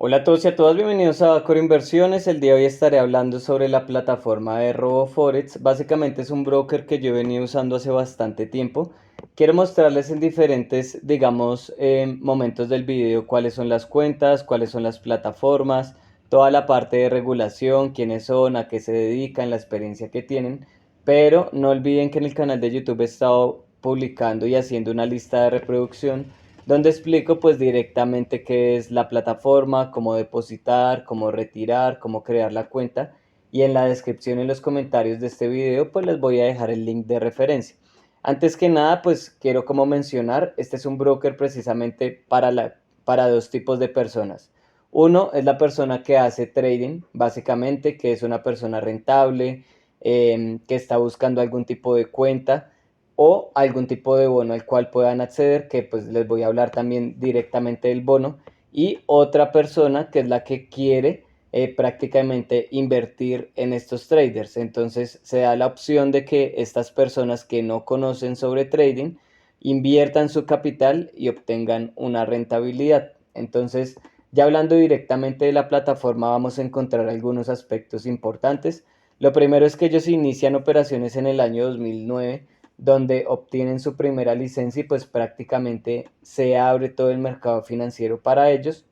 Hola a todos y a todas, bienvenidos a Core Inversiones. El día de hoy estaré hablando sobre la plataforma de RoboForex. Básicamente es un broker que yo he venido usando hace bastante tiempo. Quiero mostrarles en diferentes, digamos, momentos del video cuáles son las cuentas, cuáles son las plataformas, toda la parte de regulación, quiénes son, a qué se dedican, la experiencia que tienen. Pero no olviden que en el canal de YouTube he estado publicando y haciendo una lista de reproducción donde explico pues directamente qué es la plataforma, cómo depositar, cómo retirar, cómo crear la cuenta, y en la descripción y en los comentarios de este video pues les voy a dejar el link de referencia. Antes que nada pues quiero como mencionar, este es un broker precisamente para dos tipos de personas. Uno es la persona que hace trading, básicamente, que es una persona rentable, que está buscando algún tipo de cuenta o algún tipo de bono al cual puedan acceder, que pues les voy a hablar también directamente del bono, y otra persona que es la que quiere prácticamente invertir en estos traders. Entonces se da la opción de que estas personas que no conocen sobre trading inviertan su capital y obtengan una rentabilidad. Entonces, ya hablando directamente de la plataforma, vamos a encontrar algunos aspectos importantes. Lo primero es que ellos inician operaciones en el año 2009, donde obtienen su primera licencia y pues prácticamente se abre todo el mercado financiero para ellos.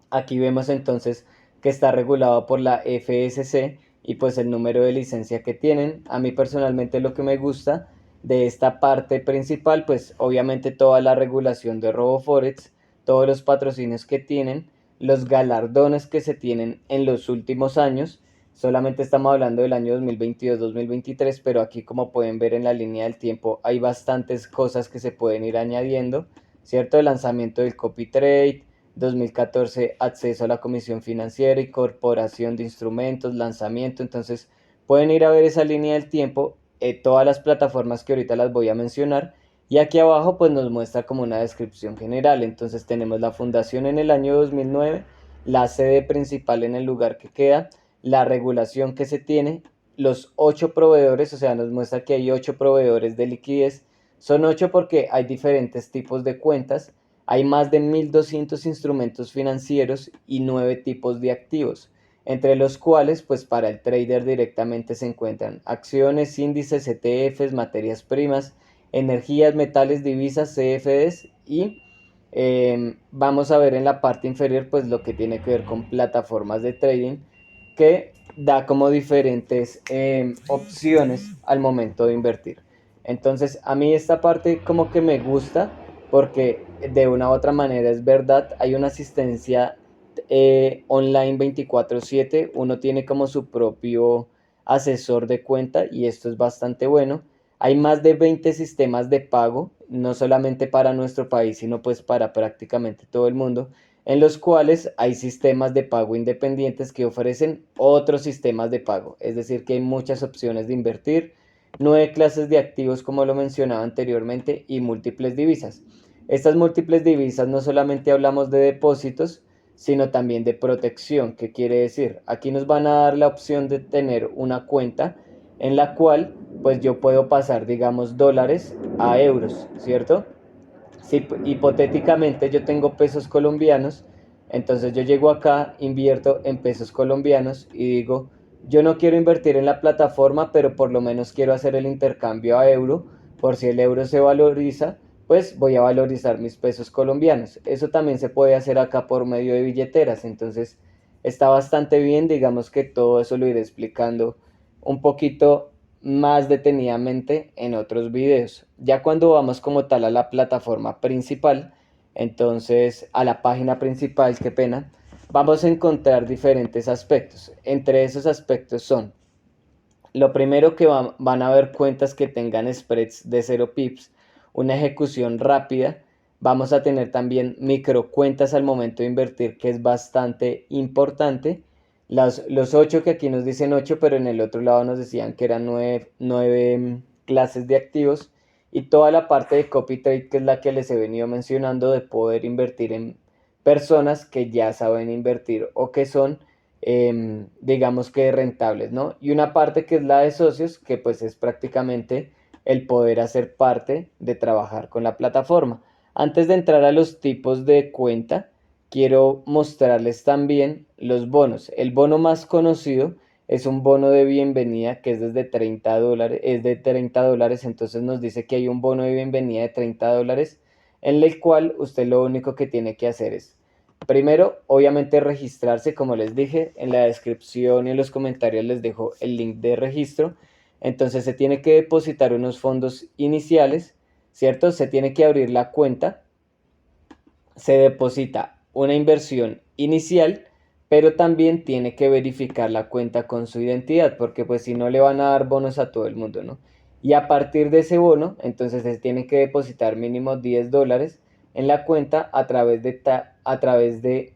Aquí vemos entonces que está regulado por la FSC y pues el número de licencia que tienen. A mí personalmente lo que me gusta de esta parte principal, pues obviamente toda la regulación de RoboForex, todos los patrocinios que tienen, los galardones que se tienen en los últimos años. Solamente estamos hablando del año 2022-2023, pero aquí como pueden ver en la línea del tiempo hay bastantes cosas que se pueden ir añadiendo, ¿cierto? El lanzamiento del copy trade, 2014 acceso a la Comisión Financiera y Corporación de Instrumentos, lanzamiento. Entonces pueden ir a ver esa línea del tiempo, todas las plataformas que ahorita las voy a mencionar, y aquí abajo pues nos muestra como una descripción general. Entonces tenemos la fundación en el año 2009, la sede principal en el lugar que queda, la regulación que se tiene, los 8 proveedores, o sea, nos muestra que hay 8 proveedores de liquidez. Son 8 porque hay diferentes tipos de cuentas, hay más de 1.200 instrumentos financieros y 9 tipos de activos, entre los cuales pues para el trader directamente se encuentran acciones, índices, ETFs, materias primas, energías, metales, divisas, CFDs y vamos a ver en la parte inferior pues lo que tiene que ver con plataformas de trading, que da como diferentes opciones al momento de invertir. Entonces a mí esta parte como que me gusta porque de una u otra manera es verdad, hay una asistencia online 24/7, uno tiene como su propio asesor de cuenta y esto es bastante bueno. Hay más de 20 sistemas de pago, no solamente para nuestro país, sino pues para prácticamente todo el mundo, en los cuales hay sistemas de pago independientes que ofrecen otros sistemas de pago. Es decir, que hay muchas opciones de invertir, 9 clases de activos como lo mencionaba anteriormente y múltiples divisas. Estas múltiples divisas no solamente hablamos de depósitos, sino también de protección. ¿Qué quiere decir? Aquí nos van a dar la opción de tener una cuenta en la cual pues yo puedo pasar, digamos, dólares a euros, ¿cierto? Si hipotéticamente yo tengo pesos colombianos, entonces yo llego acá, invierto en pesos colombianos y digo, yo no quiero invertir en la plataforma, pero por lo menos quiero hacer el intercambio a euro, por si el euro se valoriza, pues voy a valorizar mis pesos colombianos. Eso también se puede hacer acá por medio de billeteras, entonces está bastante bien, digamos que todo eso lo iré explicando un poquito más detenidamente en otros videos. Ya cuando vamos como tal a la plataforma principal, entonces a la página principal, qué pena, vamos a encontrar diferentes aspectos. Entre esos aspectos son, lo primero que van a ver cuentas que tengan spreads de 0 pips, una ejecución rápida. Vamos a tener también micro cuentas al momento de invertir, que es bastante importante. Los 8 que aquí nos dicen 8, pero en el otro lado nos decían que eran 9 clases de activos. Y toda la parte de copy trade, que es la que les he venido mencionando, de poder invertir en personas que ya saben invertir o que son digamos que rentables, ¿no? Y una parte que es la de socios, que pues es prácticamente el poder hacer parte de trabajar con la plataforma. Antes de entrar a los tipos de cuenta, quiero mostrarles también los bonos. El bono más conocido es un bono de bienvenida que es desde $30, es de $30, entonces nos dice que hay un bono de bienvenida de $30 en el cual usted lo único que tiene que hacer es, primero, obviamente registrarse, como les dije, en la descripción y en los comentarios les dejo el link de registro. Entonces se tiene que depositar unos fondos iniciales, ¿cierto? Se tiene que abrir la cuenta, se deposita una inversión inicial, pero también tiene que verificar la cuenta con su identidad, porque pues si no le van a dar bonos a todo el mundo, ¿no? Y a partir de ese bono, entonces se tiene que depositar mínimo $10 en la cuenta a través de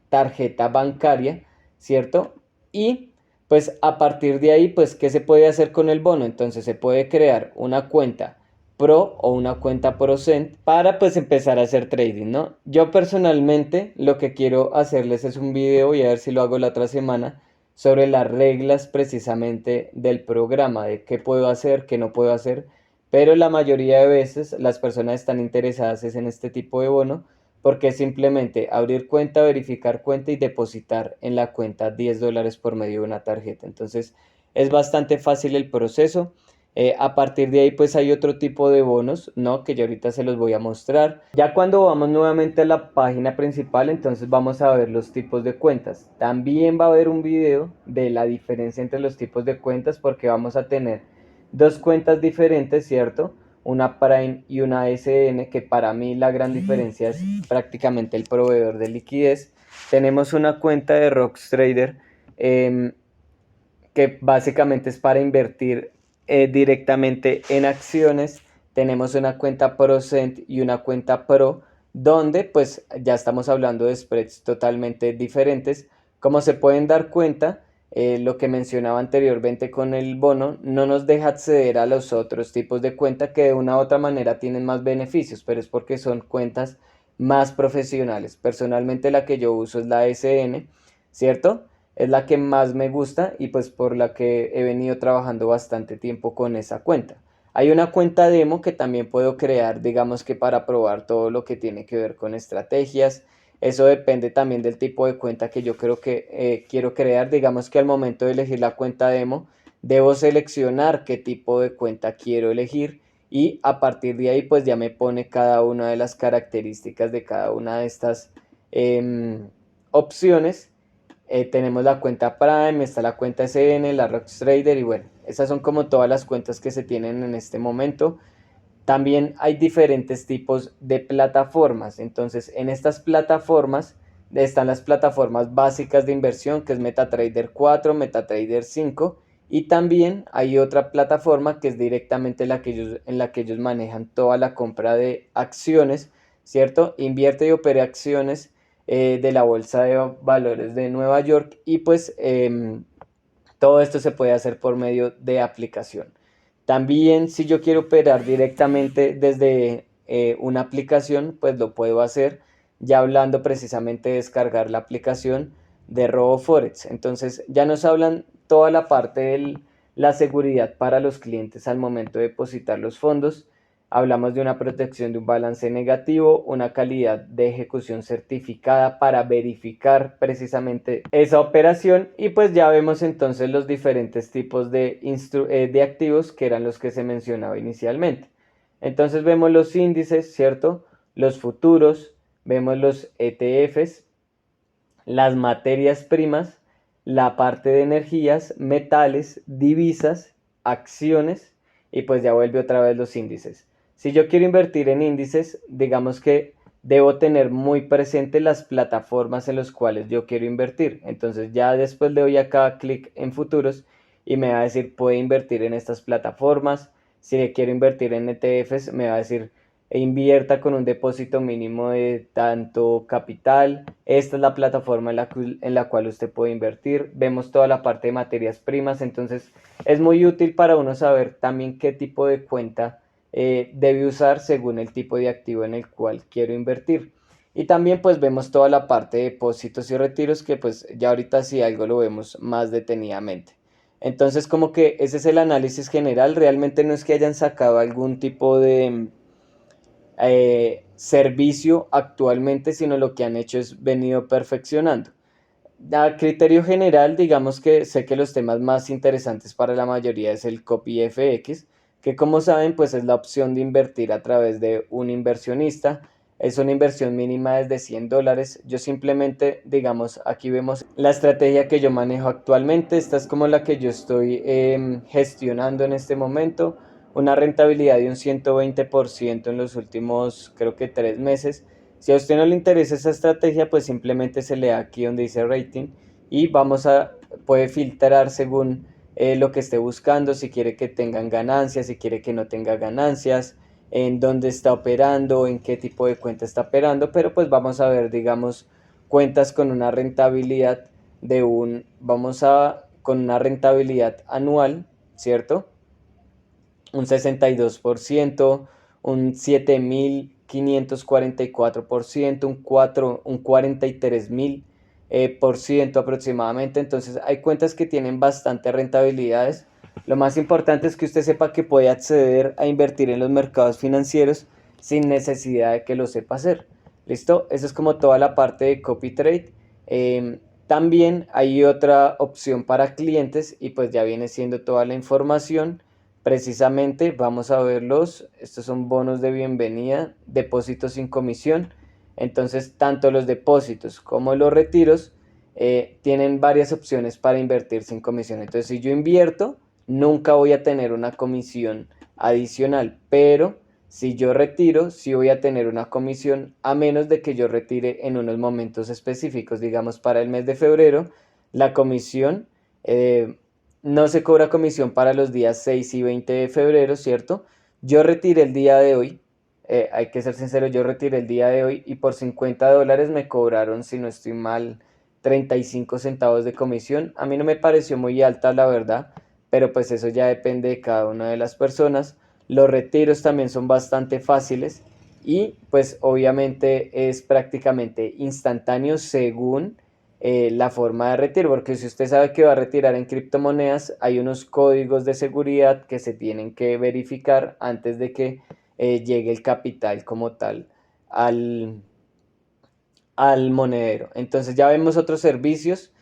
tarjeta bancaria, ¿cierto? Y pues a partir de ahí, pues, ¿qué se puede hacer con el bono? Entonces se puede crear una cuenta Pro o una cuenta ProCent para pues empezar a hacer trading, ¿no? Yo personalmente lo que quiero hacerles es un video, y a ver si lo hago la otra semana, sobre las reglas precisamente del programa, de qué puedo hacer, qué no puedo hacer, pero la mayoría de veces las personas están interesadas en este tipo de bono porque es simplemente abrir cuenta, verificar cuenta y depositar en la cuenta $10 por medio de una tarjeta. Entonces es bastante fácil el proceso. A partir de ahí pues hay otro tipo de bonos, ¿no? Que yo ahorita se los voy a mostrar. Ya cuando vamos nuevamente a la página principal, entonces vamos a ver los tipos de cuentas. También va a haber un video de la diferencia entre los tipos de cuentas porque vamos a tener dos cuentas diferentes, ¿cierto? Una Prime y una SN, que para mí la gran diferencia es prácticamente el proveedor de liquidez. Tenemos una cuenta de RoxTrader que básicamente es para invertir directamente en acciones. Tenemos una cuenta ProCent y una cuenta Pro, donde pues ya estamos hablando de spreads totalmente diferentes. Como se pueden dar cuenta, lo que mencionaba anteriormente con el bono no nos deja acceder a los otros tipos de cuenta que de una u otra manera tienen más beneficios, pero es porque son cuentas más profesionales. Personalmente la que yo uso es la SN, ¿cierto? Es la que más me gusta y pues por la que he venido trabajando bastante tiempo con esa cuenta. Hay una cuenta demo que también puedo crear, digamos que para probar todo lo que tiene que ver con estrategias. Eso depende también del tipo de cuenta que yo creo que quiero crear. Digamos que al momento de elegir la cuenta demo, debo seleccionar qué tipo de cuenta quiero elegir y a partir de ahí pues ya me pone cada una de las características de cada una de estas opciones. Tenemos la cuenta Prime, está la cuenta SN, la RoxTrader y bueno, esas son como todas las cuentas que se tienen en este momento. También hay diferentes tipos de plataformas, entonces en estas plataformas están las plataformas básicas de inversión que es MetaTrader 4, MetaTrader 5 y también hay otra plataforma que es directamente en la que ellos manejan toda la compra de acciones, ¿cierto? Invierte y opera acciones de la Bolsa de Valores de Nueva York y pues todo esto se puede hacer por medio de aplicación. También si yo quiero operar directamente desde una aplicación, pues lo puedo hacer ya hablando precisamente de descargar la aplicación de RoboForex. Entonces ya nos hablan toda la parte de la seguridad para los clientes al momento de depositar los fondos. Hablamos de una protección de un balance negativo, una calidad de ejecución certificada para verificar precisamente esa operación y pues ya vemos entonces los diferentes tipos de activos que eran los que se mencionaba inicialmente. Entonces vemos los índices, ¿cierto? Los futuros, vemos los ETFs, las materias primas, la parte de energías, metales, divisas, acciones y pues ya vuelve otra vez los índices. Si yo quiero invertir en índices, digamos que debo tener muy presente las plataformas en las cuales yo quiero invertir. Entonces ya después le doy acá clic en futuros y me va a decir puede invertir en estas plataformas. Si le quiero invertir en ETFs, me va a decir invierta con un depósito mínimo de tanto capital. Esta es la plataforma en la cual usted puede invertir. Vemos toda la parte de materias primas, entonces es muy útil para uno saber también qué tipo de cuenta debe usar según el tipo de activo en el cual quiero invertir. Y también pues vemos toda la parte de depósitos y retiros que pues ya ahorita si algo lo vemos más detenidamente. Entonces como que ese es el análisis general, realmente no es que hayan sacado algún tipo servicio actualmente, sino lo que han hecho es venido perfeccionando. A criterio general, digamos que sé que los temas más interesantes para la mayoría es el copy FX, que como saben, pues es la opción de invertir a través de un inversionista. Es una inversión mínima desde $100. Yo simplemente, digamos, aquí vemos la estrategia que yo manejo actualmente. Esta es como la que yo estoy gestionando en este momento. Una rentabilidad de un 120% en los últimos, creo que 3 meses. Si a usted no le interesa esa estrategia, pues simplemente se le da aquí donde dice rating y puede filtrar según lo que esté buscando, si quiere que tengan ganancias, si quiere que no tenga ganancias, en dónde está operando, en qué tipo de cuenta está operando, pero pues vamos a ver, digamos, cuentas con una rentabilidad con una rentabilidad anual, ¿cierto? Un 62%, un 7.544%, un 43.000 por ciento aproximadamente. Entonces hay cuentas que tienen bastante rentabilidades. Lo más importante es que usted sepa que puede acceder a invertir en los mercados financieros sin necesidad de que lo sepa hacer. ¿Listo? Eso es como toda la parte de copy trade. También hay otra opción para clientes y pues ya viene siendo toda la información. Precisamente vamos a verlos. Estos son bonos de bienvenida, depósitos sin comisión. Entonces, tanto los depósitos como los retiros tienen varias opciones para invertir sin comisión. Entonces, si yo invierto, nunca voy a tener una comisión adicional, pero si yo retiro, sí voy a tener una comisión, a menos de que yo retire en unos momentos específicos. Digamos, para el mes de febrero, la comisión no se cobra comisión para los días 6 y 20 de febrero, ¿cierto? Yo retiré el día de hoy, hay que ser sincero, yo retiré el día de hoy y por $50 me cobraron, si no estoy mal, 35 centavos de comisión. A mí no me pareció muy alta, la verdad, pero pues eso ya depende de cada una de las personas. Los retiros también son bastante fáciles y pues obviamente es prácticamente instantáneo según la forma de retiro, porque si usted sabe que va a retirar en criptomonedas, hay unos códigos de seguridad que se tienen que verificar antes de que llegue el capital como tal al, al monedero. Entonces ya vemos otros servicios.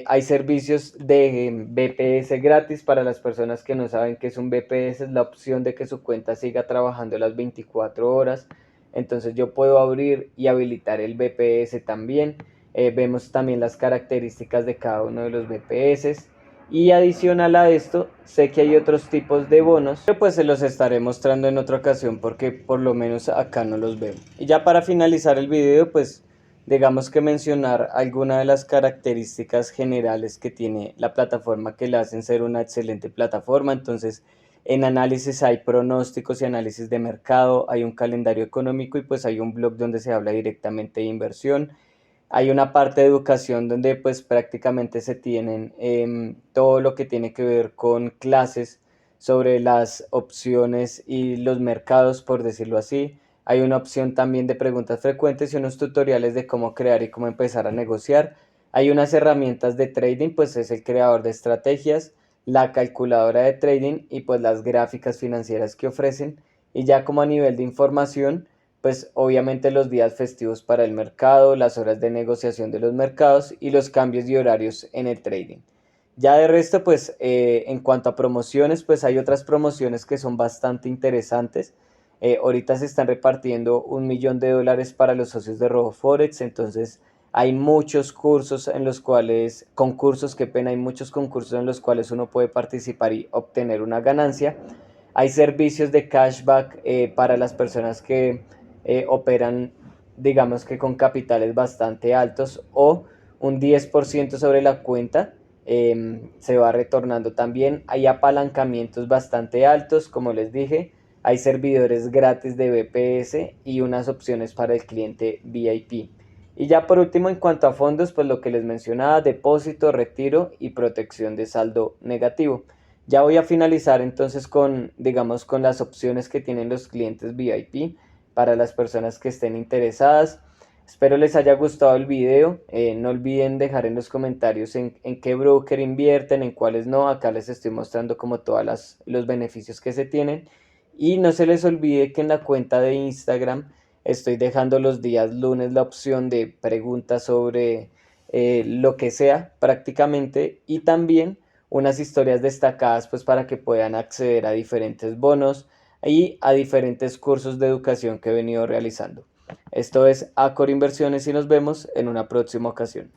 Hay servicios de BPS gratis para las personas que no saben qué es un BPS. Es la opción de que su cuenta siga trabajando las 24 horas. Entonces yo puedo abrir y habilitar el BPS también. Vemos también las características de cada uno de los BPS. Y adicional a esto, sé que hay otros tipos de bonos, pero pues se los estaré mostrando en otra ocasión porque por lo menos acá no los veo. Y ya para finalizar el video, pues digamos que mencionar algunas de las características generales que tiene la plataforma que le hacen ser una excelente plataforma. Entonces, en análisis hay pronósticos y análisis de mercado, hay un calendario económico y pues hay un blog donde se habla directamente de inversión. Hay una parte de educación donde pues prácticamente se tienen todo lo que tiene que ver con clases sobre las opciones y los mercados, por decirlo así. Hay una opción también de preguntas frecuentes y unos tutoriales de cómo crear y cómo empezar a negociar. Hay unas herramientas de trading, pues es el creador de estrategias, la calculadora de trading y pues las gráficas financieras que ofrecen. Y ya como a nivel de información, pues obviamente los días festivos para el mercado, las horas de negociación de los mercados y los cambios de horarios en el trading. Ya de resto, pues en cuanto a promociones, pues hay otras promociones que son bastante interesantes. Ahorita se están repartiendo $1.000.000 para los socios de RoboForex, entonces hay muchos cursos en los cuales, concursos, qué pena, hay muchos concursos en los cuales uno puede participar y obtener una ganancia. Hay servicios de cashback para las personas que operan, digamos que con capitales bastante altos o un 10% sobre la cuenta se va retornando también. Hay apalancamientos bastante altos, como les dije. Hay servidores gratis de BPS y unas opciones para el cliente VIP. Y ya por último, en cuanto a fondos, pues lo que les mencionaba, depósito, retiro y protección de saldo negativo. Ya voy a finalizar entonces con, digamos, con las opciones que tienen los clientes VIP para las personas que estén interesadas. Espero les haya gustado el video. No olviden dejar en los comentarios en qué broker invierten, en cuáles no. Acá les estoy mostrando como todos los beneficios que se tienen. Y no se les olvide que en la cuenta de Instagram Estoy dejando los días lunes la opción de preguntas sobre lo que sea prácticamente y también unas historias destacadas pues para que puedan acceder a diferentes bonos y a diferentes cursos de educación que he venido realizando. Esto es Acor Inversiones y nos vemos en una próxima ocasión.